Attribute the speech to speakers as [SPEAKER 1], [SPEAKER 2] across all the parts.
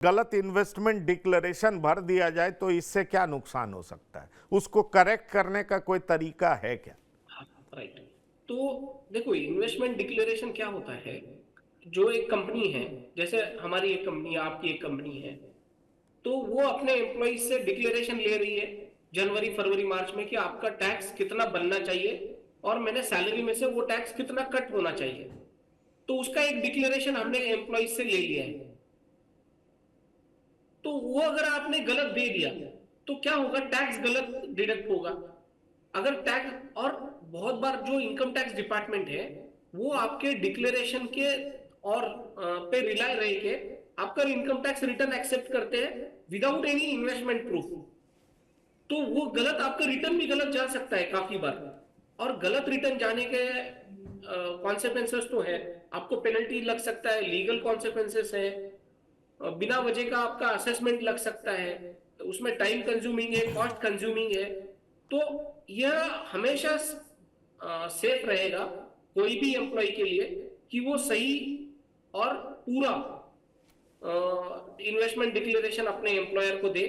[SPEAKER 1] गलत investment declaration भर दिया जाए तो इससे क्या नुकसान हो सकता है, उसको करेक्ट करने का कोई तरीका है क्या?
[SPEAKER 2] हाँ, राइट। तो देखो, इन्वेस्टमेंट डिक्लेरेशन क्या होता है। जो एक कंपनी है, जैसे हमारी एक कंपनी, आपकी एक कंपनी है, तो वो अपने एम्प्लॉइज से डिक्लेरेशन ले रही है जनवरी फरवरी मार्च में कि आपका टैक्स कितना बनना चाहिए और मैंने सैलरी में से वो टैक्स कितना कट होना चाहिए। तो उसका एक डिक्लेरेशन हमने एम्प्लॉइज से ले लिया है। तो वो अगर आपने गलत दे दिया तो क्या होगा, टैक्स गलत डिडक्ट होगा। अगर टैक्स, और बहुत बार जो इनकम टैक्स डिपार्टमेंट है वो आपके डिक्लेरेशन के और पे रिलाय रह के आपका इनकम टैक्स रिटर्न एक्सेप्ट करते हैं विदाउट एनी इन्वेस्टमेंट प्रूफ। तो वो गलत, आपका रिटर्न भी गलत जा सकता है काफी बार। और गलत रिटर्न जाने के कॉन्सिक्वेंसेस तो है, आपको पेनल्टी लग सकता है, लीगल कॉन्सिक्वेंसेस है, बिना वजह का आपका असेसमेंट लग सकता है, तो उसमें टाइम कंज्यूमिंग है, कॉस्ट कंज्यूमिंग है। तो यह हमेशा सेफ रहेगा कोई भी एम्प्लॉय के लिए कि वो सही और पूरा इन्वेस्टमेंट डिक्लेरेशन अपने एम्प्लॉयर को दे,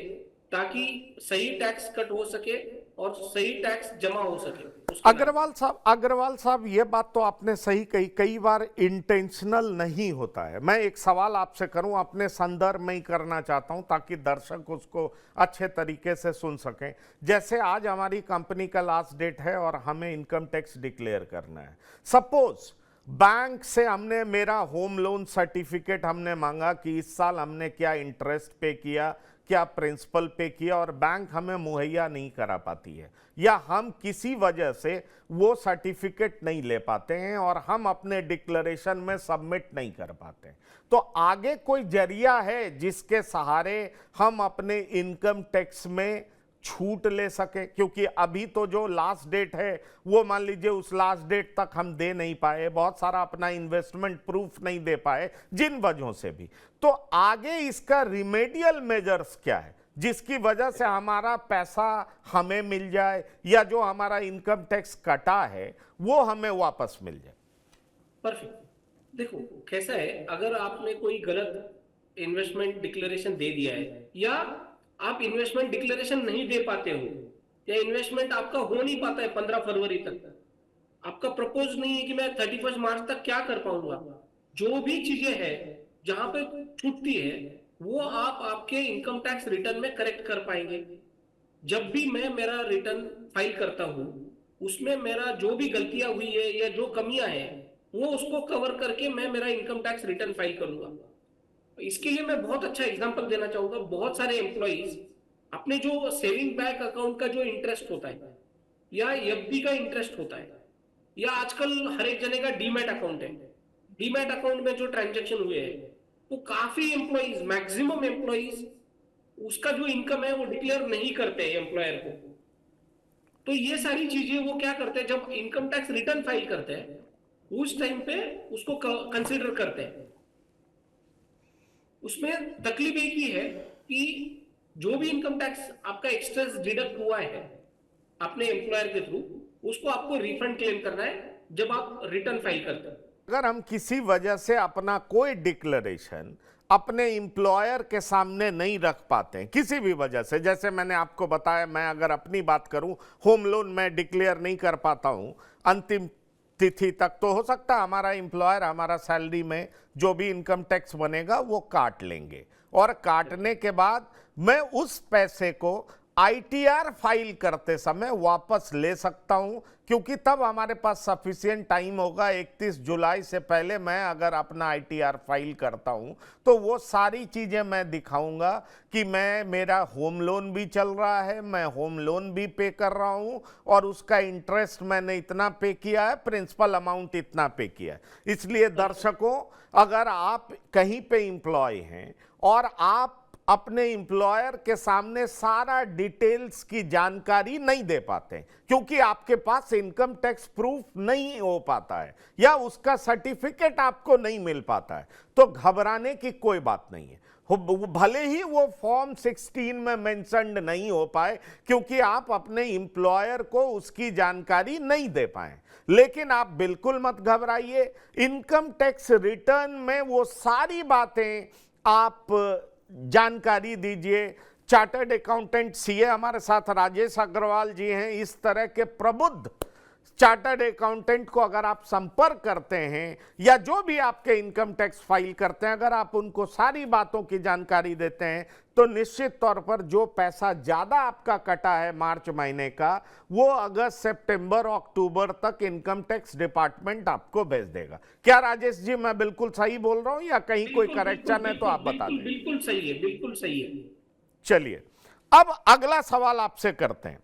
[SPEAKER 2] ताकि सही टैक्स कट हो सके और सही टैक्स जमा हो सके उसके नाम पे।
[SPEAKER 1] अग्रवाल साहब, ये बात तो आपने सही कही, कई बार इंटेंशनल नहीं होता है। मैं एक सवाल आपसे करूं, अपने संदर्भ में ही करना चाहता हूं ताकि दर्शक उसको अच्छे तरीके से सुन सकें। जैसे आज हमारी कंपनी का लास्ट डेट है और हमें इनकम टैक्स डिक्लेयर करना है। सपोज बैंक से हमने मेरा होम लोन सर्टिफिकेट हमने मांगा कि इस साल हमने क्या इंटरेस्ट पे किया, क्या प्रिंसिपल पे किया, और बैंक हमें मुहैया नहीं करा पाती है, या हम किसी वजह से वो सर्टिफिकेट नहीं ले पाते हैं और हम अपने डिक्लेरेशन में सबमिट नहीं कर पाते। तो आगे कोई जरिया है जिसके सहारे हम अपने इनकम टैक्स में छूट ले सके? क्योंकि अभी तो जो लास्ट डेट है वो मान लीजिए उस लास्ट डेट तक हम दे नहीं पाए, बहुत सारा अपना इन्वेस्टमेंट प्रूफ नहीं दे पाए जिन वजहों से भी। तो आगे इसका रिमेडियल मेजर्स क्या है जिसकी वजह से हमारा पैसा हमें मिल जाए, या जो हमारा इनकम टैक्स कटा है वो हमें वापस मिल जाए?
[SPEAKER 2] परफेक्ट। देखो, कैसा है, अगर आपने कोई गलत इन्वेस्टमेंट डिक्लेरेशन दे दिया है, या आप इन्वेस्टमेंट डिक्लेरेशन नहीं दे पाते हो, या इन्वेस्टमेंट आपका हो नहीं पाता है 15 फरवरी तक, आपका प्रपोज नहीं है कि मैं 31 मार्च तक क्या कर पाऊंगा, जो भी चीजें हैं जहां पे छूटती है वो आप आपके इनकम टैक्स रिटर्न में करेक्ट कर पाएंगे। जब भी मैं मेरा रिटर्न फाइल करता हूँ, उसमें मेरा जो भी गलतियां हुई है या जो कमियां हैं वो उसको कवर करके मैं मेरा इनकम टैक्स रिटर्न फाइल करूंगा। इसके लिए मैं बहुत अच्छा एग्जांपल देना चाहूंगा। बहुत सारे एम्प्लॉइज अपने जो सेविंग बैंक अकाउंट का जो इंटरेस्ट होता है या एफडी का इंटरेस्ट होता है, या आजकल हर एक जने का डीमैट अकाउंट है, डीमैट अकाउंट में जो ट्रांजेक्शन हुए हैं, वो काफी एम्प्लॉइज, मैक्सिमम एम्प्लॉइज उसका जो इनकम है वो डिक्लेयर नहीं करते हैं एम्प्लॉयर को। तो ये सारी चीजें वो क्या करते हैं, जब इनकम टैक्स रिटर्न फाइल करते हैं उस टाइम पे उसको कंसिडर करते हैं। उसमें तकलीफ एक ही है कि जो भी इनकम टैक्स आपका एक्स्ट्रा डिडक्ट हुआ है अपने एम्प्लॉयर के थ्रू, उसको आपको रिफंड क्लेम करना है जब आप रिटर्न फाइल करते हैं।
[SPEAKER 1] अगर हम किसी वजह से अपना कोई डिक्लेरेशन अपने एम्प्लॉयर के सामने नहीं रख पाते हैं किसी भी वजह से, जैसे मैंने आपको बताया, मैं अगर अपनी बात करूं, होम लोन मैं डिक्लेयर नहीं कर पाता हूं अंतिम तिथि तक, तो हो सकता है हमारा एम्प्लॉयर हमारा सैलरी में जो भी इनकम टैक्स बनेगा वो काट लेंगे, और काटने के बाद मैं उस पैसे को आईटीआर फाइल करते समय वापस ले सकता हूं, क्योंकि तब हमारे पास सफिशिएंट टाइम होगा। 31 जुलाई से पहले मैं अगर अपना आईटीआर फाइल करता हूं तो वो सारी चीजें मैं दिखाऊंगा कि मैं, मेरा होम लोन भी चल रहा है, मैं होम लोन भी पे कर रहा हूं, और उसका इंटरेस्ट मैंने इतना पे किया है, प्रिंसिपल अमाउंट इतना पे किया है। इसलिए दर्शकों, अगर आप कहीं पे एम्प्लॉय हैं और आप अपने एम्प्लॉयर के सामने सारा डिटेल्स की जानकारी नहीं दे पाते क्योंकि आपके पास इनकम टैक्स प्रूफ नहीं हो पाता है या उसका सर्टिफिकेट आपको नहीं मिल पाता है, तो घबराने की कोई बात नहीं है। भले ही वो फॉर्म 16 में मेंशन्ड नहीं हो पाए क्योंकि आप अपने एम्प्लॉयर को उसकी जानकारी नहीं दे पाए, लेकिन आप बिल्कुल मत घबराइए। इनकम टैक्स रिटर्न में वो सारी बातें आप जानकारी दीजिए। चार्टर्ड अकाउंटेंट सीए हमारे साथ राजेश अग्रवाल जी हैं। इस तरह के प्रबुद्ध चार्टर्ड अकाउंटेंट को अगर आप संपर्क करते हैं या जो भी आपके इनकम टैक्स फाइल करते हैं, अगर आप उनको सारी बातों की जानकारी देते हैं तो निश्चित तौर पर जो पैसा ज्यादा आपका कटा है मार्च महीने का, वो अगस्त, सितंबर, अक्टूबर तक इनकम टैक्स डिपार्टमेंट आपको भेज देगा। क्या राजेश जी मैं बिल्कुल सही बोल रहा हूं या कहीं कोई
[SPEAKER 2] बिल्कुल
[SPEAKER 1] करेक्शन है तो आप बता
[SPEAKER 2] बिल्कुल
[SPEAKER 1] दें।
[SPEAKER 2] बिल्कुल सही है, बिल्कुल सही है।
[SPEAKER 1] चलिए अब अगला सवाल आपसे करते हैं।